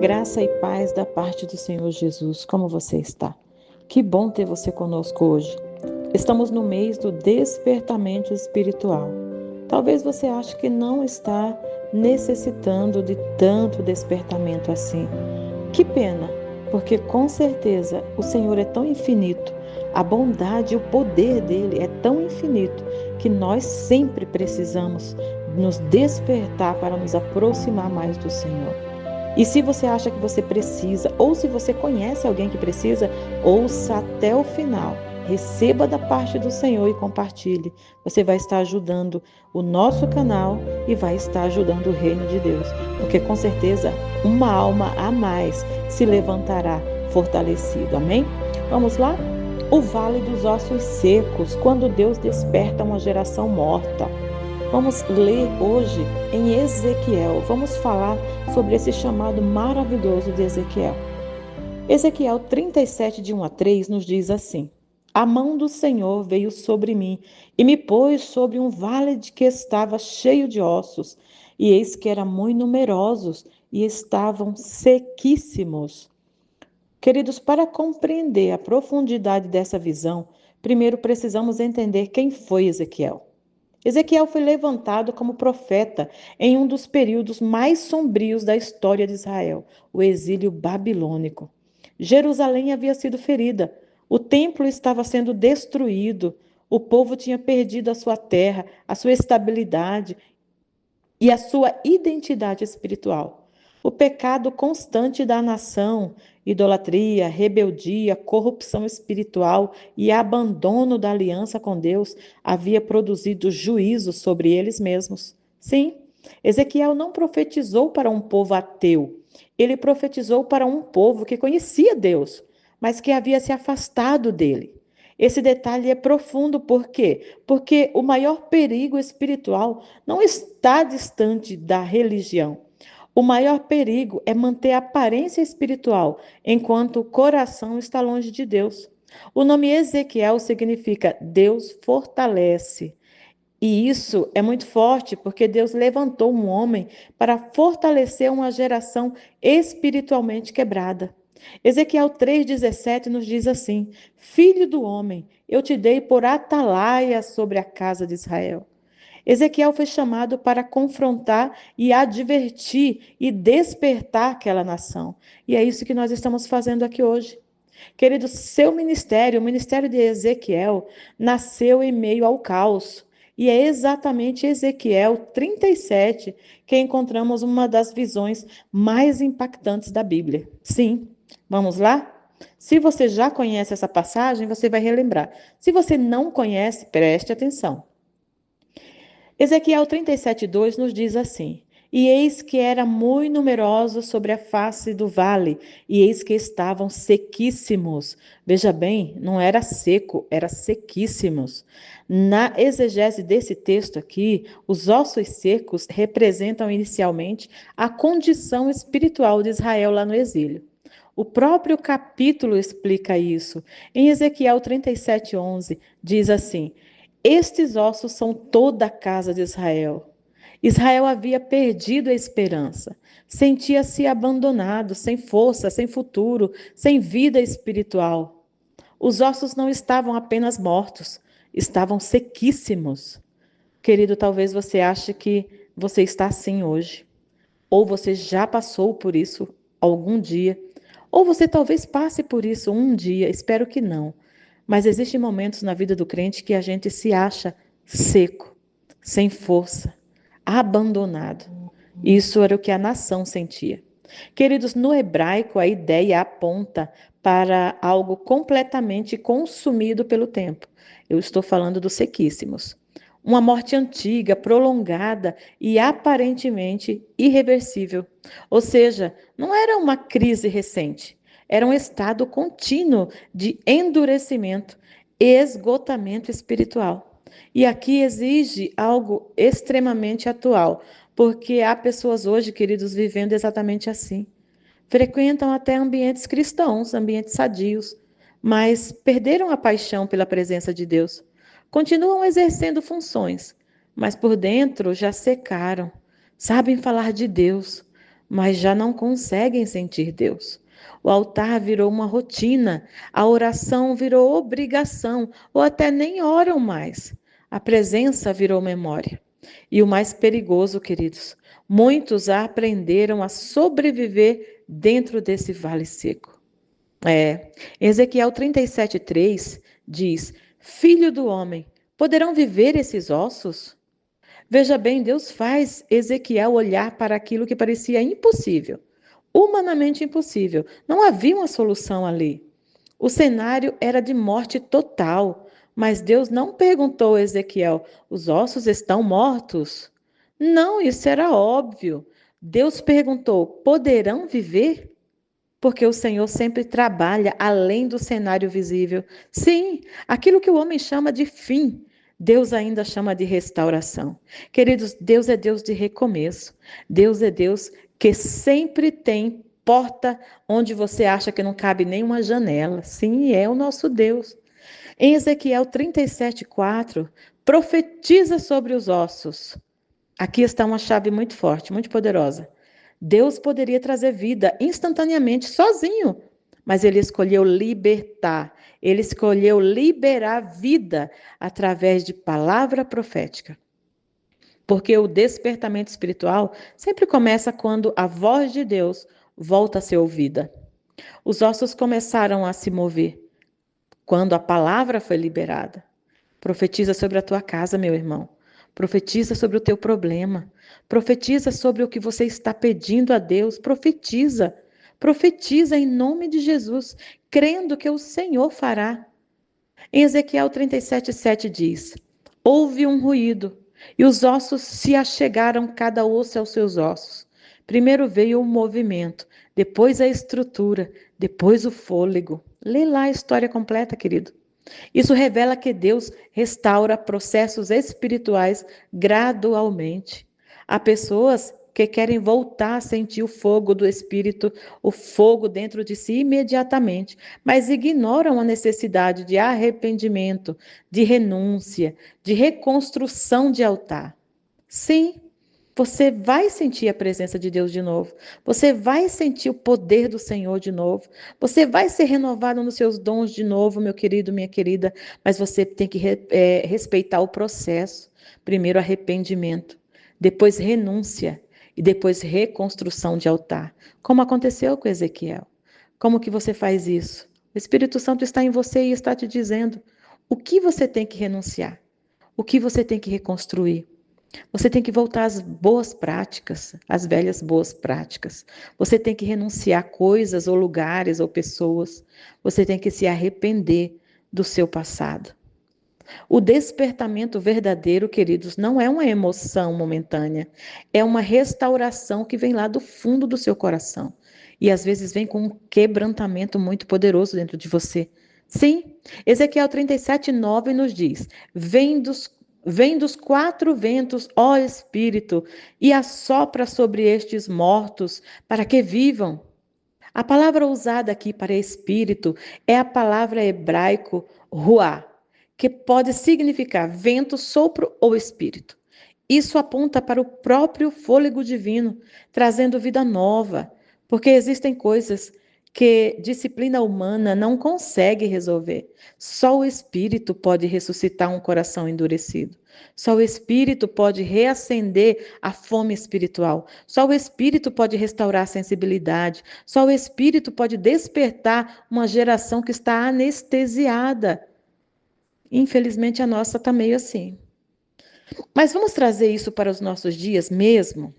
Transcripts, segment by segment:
Graça e paz da parte do Senhor Jesus. Como você está? Que bom ter você conosco hoje. Estamos no mês do despertamento espiritual. Talvez você ache que não está necessitando de tanto despertamento assim. Que pena, porque com certeza o Senhor é tão infinito, a bondade e o poder dele é tão infinito que nós sempre precisamos nos despertar para nos aproximar mais do Senhor. E se você acha que você precisa, ou se você conhece alguém que precisa, ouça até o final. Receba da parte do Senhor e compartilhe. Você vai estar ajudando o nosso canal e vai estar ajudando o reino de Deus. Porque com certeza uma alma a mais se levantará fortalecido. Amém? Vamos lá? O vale dos ossos secos, quando Deus desperta uma geração morta. Vamos ler hoje em Ezequiel. Vamos falar sobre esse chamado maravilhoso de Ezequiel. Ezequiel 37, de 1 a 3, nos diz assim: A mão do Senhor veio sobre mim e me pôs sobre um vale que estava cheio de ossos, e eis que eram muito numerosos e estavam sequíssimos. Queridos, para compreender a profundidade dessa visão, primeiro precisamos entender quem foi Ezequiel. Ezequiel foi levantado como profeta em um dos períodos mais sombrios da história de Israel, o exílio babilônico. Jerusalém havia sido ferida, o templo estava sendo destruído, o povo tinha perdido a sua terra, a sua estabilidade e a sua identidade espiritual. O pecado constante da nação, idolatria, rebeldia, corrupção espiritual e abandono da aliança com Deus havia produzido juízo sobre eles mesmos. Sim, Ezequiel não profetizou para um povo ateu. Ele profetizou para um povo que conhecia Deus, mas que havia se afastado dele. Esse detalhe é profundo, por quê? Porque o maior perigo espiritual não está distante da religião. O maior perigo é manter a aparência espiritual, enquanto o coração está longe de Deus. O nome Ezequiel significa Deus fortalece. E isso é muito forte, porque Deus levantou um homem para fortalecer uma geração espiritualmente quebrada. Ezequiel 3,17 nos diz assim: Filho do homem, eu te dei por atalaia sobre a casa de Israel. Ezequiel foi chamado para confrontar e advertir e despertar aquela nação. E é isso que nós estamos fazendo aqui hoje. Querido, seu ministério, o ministério de Ezequiel, nasceu em meio ao caos. E é exatamente Ezequiel 37 que encontramos uma das visões mais impactantes da Bíblia. Sim, vamos lá? Se você já conhece essa passagem, você vai relembrar. Se você não conhece, preste atenção. Ezequiel 37:2 nos diz assim: E eis que era muito numeroso sobre a face do vale, e eis que estavam sequíssimos. Veja bem, não era seco, era sequíssimos. Na exegese desse texto aqui, os ossos secos representam inicialmente a condição espiritual de Israel lá no exílio. O próprio capítulo explica isso. Em Ezequiel 37:11, diz assim: Estes ossos são toda a casa de Israel. Israel havia perdido a esperança, sentia-se abandonado, sem força, sem futuro, sem vida espiritual. Os ossos não estavam apenas mortos, estavam sequíssimos. Querido, talvez você ache que você está assim hoje, ou você já passou por isso algum dia, ou você talvez passe por isso um dia, espero que não. Mas existem momentos na vida do crente que a gente se acha seco, sem força, abandonado. Isso era o que a nação sentia. Queridos, no hebraico a ideia aponta para algo completamente consumido pelo tempo. Eu estou falando dos sequíssimos. Uma morte antiga, prolongada e aparentemente irreversível. Ou seja, não era uma crise recente, era um estado contínuo de endurecimento e esgotamento espiritual. E aqui exige algo extremamente atual, porque há pessoas hoje, queridos, vivendo exatamente assim. Frequentam até ambientes cristãos, ambientes sadios, mas perderam a paixão pela presença de Deus. Continuam exercendo funções, mas por dentro já secaram. Sabem falar de Deus, mas já não conseguem sentir Deus. O altar virou uma rotina, a oração virou obrigação, ou até nem oram mais. A presença virou memória. E o mais perigoso, queridos, muitos aprenderam a sobreviver dentro desse vale seco. Ezequiel 37:3 diz: Filho do homem, poderão viver esses ossos? Veja bem, Deus faz Ezequiel olhar para aquilo que parecia impossível, humanamente impossível. Não havia uma solução ali. O cenário era de morte total, mas Deus não perguntou a Ezequiel: os ossos estão mortos? Não, isso era óbvio. Deus perguntou: poderão viver? Porque o Senhor sempre trabalha além do cenário visível. Sim, aquilo que o homem chama de fim, Deus ainda chama de restauração. Queridos, Deus é Deus de recomeço. Deus é Deus que sempre tem porta onde você acha que não cabe nenhuma janela. Sim, é o nosso Deus. Em Ezequiel 37:4, profetiza sobre os ossos. Aqui está uma chave muito forte, muito poderosa. Deus poderia trazer vida instantaneamente, sozinho, mas ele escolheu libertar, ele escolheu liberar vida através de palavra profética. Porque o despertamento espiritual sempre começa quando a voz de Deus volta a ser ouvida. Os ossos começaram a se mover quando a palavra foi liberada. Profetiza sobre a tua casa, meu irmão. Profetiza sobre o teu problema. Profetiza sobre o que você está pedindo a Deus. Profetiza. Profetiza em nome de Jesus, crendo que o Senhor fará. Em Ezequiel 37:7 diz: Houve um ruído, e os ossos se achegaram cada osso aos seus ossos. Primeiro veio o movimento, depois a estrutura, depois o fôlego. Lê lá a história completa, querido. Isso revela que Deus restaura processos espirituais gradualmente. Há pessoas que querem voltar a sentir o fogo do Espírito, o fogo dentro de si imediatamente, mas ignoram a necessidade de arrependimento, de renúncia, de reconstrução de altar. Sim, você vai sentir a presença de Deus de novo. Você vai sentir o poder do Senhor de novo. Você vai ser renovado nos seus dons de novo, meu querido, minha querida. Mas você tem que respeitar o processo. Primeiro arrependimento, depois renúncia e depois reconstrução de altar. Como aconteceu com Ezequiel. Como que você faz isso? O Espírito Santo está em você e está te dizendo o que você tem que renunciar, o que você tem que reconstruir. Você tem que voltar às boas práticas, às velhas boas práticas. Você tem que renunciar a coisas ou lugares ou pessoas. Você tem que se arrepender do seu passado. O despertamento verdadeiro, queridos, não é uma emoção momentânea. É uma restauração que vem lá do fundo do seu coração. E às vezes vem com um quebrantamento muito poderoso dentro de você. Sim, Ezequiel 37:9 nos diz: Vem dos quatro ventos, ó Espírito, e assopra sobre estes mortos, para que vivam. A palavra usada aqui para espírito é a palavra hebraico ruá, que pode significar vento, sopro ou espírito. Isso aponta para o próprio fôlego divino, trazendo vida nova, porque existem coisas que disciplina humana não consegue resolver. Só o Espírito pode ressuscitar um coração endurecido. Só o Espírito pode reacender a fome espiritual. Só o Espírito pode restaurar a sensibilidade. Só o Espírito pode despertar uma geração que está anestesiada. Infelizmente, a nossa está meio assim. Mas vamos trazer isso para os nossos dias mesmo?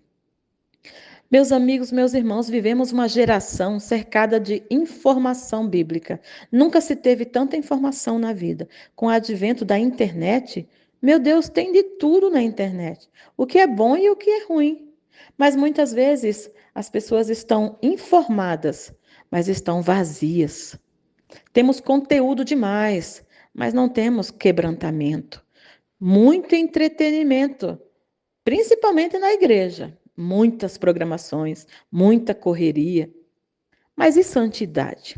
Meus amigos, meus irmãos, vivemos uma geração cercada de informação bíblica. Nunca se teve tanta informação na vida. Com o advento da internet, meu Deus, tem de tudo na internet. O que é bom e o que é ruim. Mas muitas vezes as pessoas estão informadas, mas estão vazias. Temos conteúdo demais, mas não temos quebrantamento. Muito entretenimento, principalmente na igreja. Muitas programações, muita correria. Mas e santidade?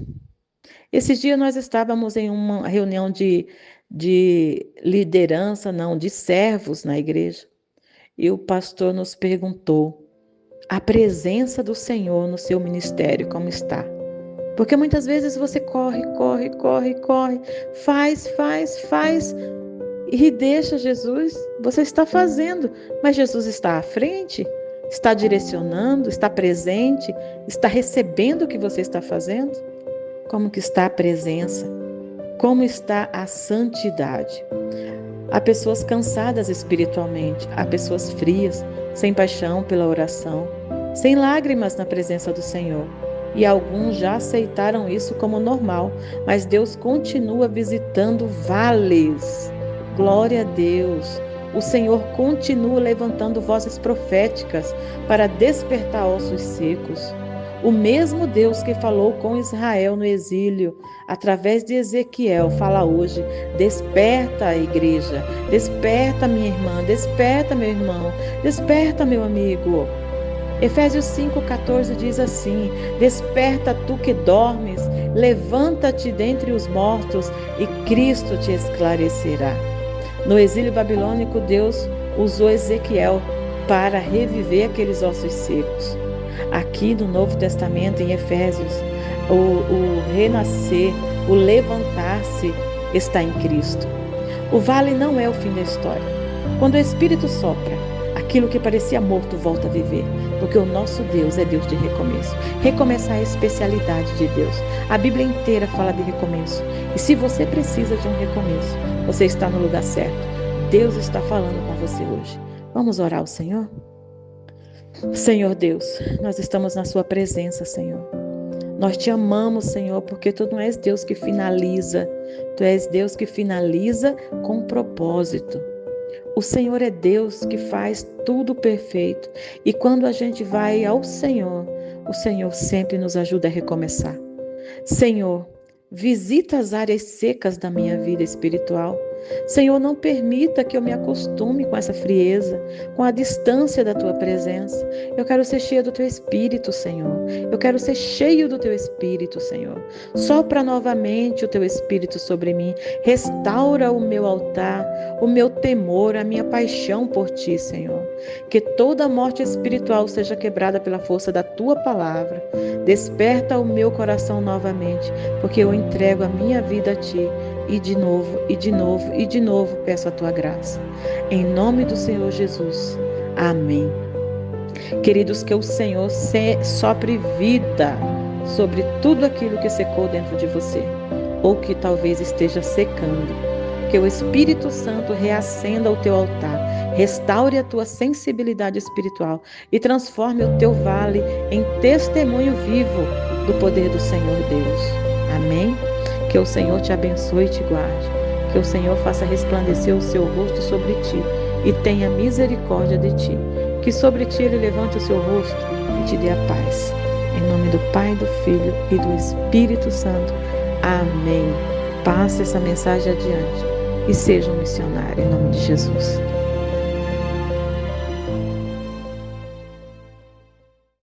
Esses dias nós estávamos em uma reunião de liderança, não, de servos na igreja. E o pastor nos perguntou: a presença do Senhor no seu ministério, como está. Porque muitas vezes você corre, faz e deixa Jesus. Você está fazendo, mas Jesus está à frente, está direcionando, está presente, está recebendo o que você está fazendo. Como que está a presença? Como está a santidade? Há pessoas cansadas espiritualmente, há pessoas frias, sem paixão pela oração, sem lágrimas na presença do Senhor. E alguns já aceitaram isso como normal, mas Deus continua visitando vales. Glória a Deus! O Senhor continua levantando vozes proféticas para despertar ossos secos. O mesmo Deus que falou com Israel no exílio, através de Ezequiel, fala hoje: desperta a igreja, desperta minha irmã, desperta meu irmão, desperta meu amigo. Efésios 5,14 diz assim: desperta tu que dormes, levanta-te dentre os mortos e Cristo te esclarecerá. No exílio babilônico, Deus usou Ezequiel para reviver aqueles ossos secos. Aqui no Novo Testamento, em Efésios, o renascer, o levantar-se está em Cristo. O vale não é o fim da história. Quando o Espírito sopra, aquilo que parecia morto volta a viver, porque o nosso Deus é Deus de recomeço. Recomeçar é a especialidade de Deus. A Bíblia inteira fala de recomeço. E se você precisa de um recomeço, você está no lugar certo. Deus está falando com você hoje. Vamos orar ao Senhor? Senhor Deus, nós estamos na sua presença, Senhor. Nós te amamos, Senhor, porque tu não és Deus que finaliza. Tu és Deus que finaliza com propósito. O Senhor é Deus que faz tudo perfeito. E quando a gente vai ao Senhor, o Senhor sempre nos ajuda a recomeçar. Senhor, visita as áreas secas da minha vida espiritual. Senhor, não permita que eu me acostume com essa frieza, com a distância da Tua presença. Eu quero ser cheia do Teu Espírito, Senhor. Eu quero ser cheio do Teu Espírito, Senhor. Sopra novamente o Teu Espírito sobre mim. Restaura o meu altar, o meu temor, a minha paixão por Ti, Senhor. Que toda morte espiritual seja quebrada pela força da Tua palavra. Desperta o meu coração novamente, porque eu entrego a minha vida a Ti. E de novo peço a Tua graça. Em nome do Senhor Jesus. Amém. Queridos, que o Senhor sopre vida sobre tudo aquilo que secou dentro de você, ou que talvez esteja secando. Que o Espírito Santo reacenda o teu altar, restaure a tua sensibilidade espiritual e transforme o teu vale em testemunho vivo do poder do Senhor Deus. Amém? Que o Senhor te abençoe e te guarde. Que o Senhor faça resplandecer o seu rosto sobre ti e tenha misericórdia de ti. Que sobre ti Ele levante o seu rosto e te dê a paz. Em nome do Pai, do Filho e do Espírito Santo. Amém. Passe essa mensagem adiante e seja um missionário em nome de Jesus.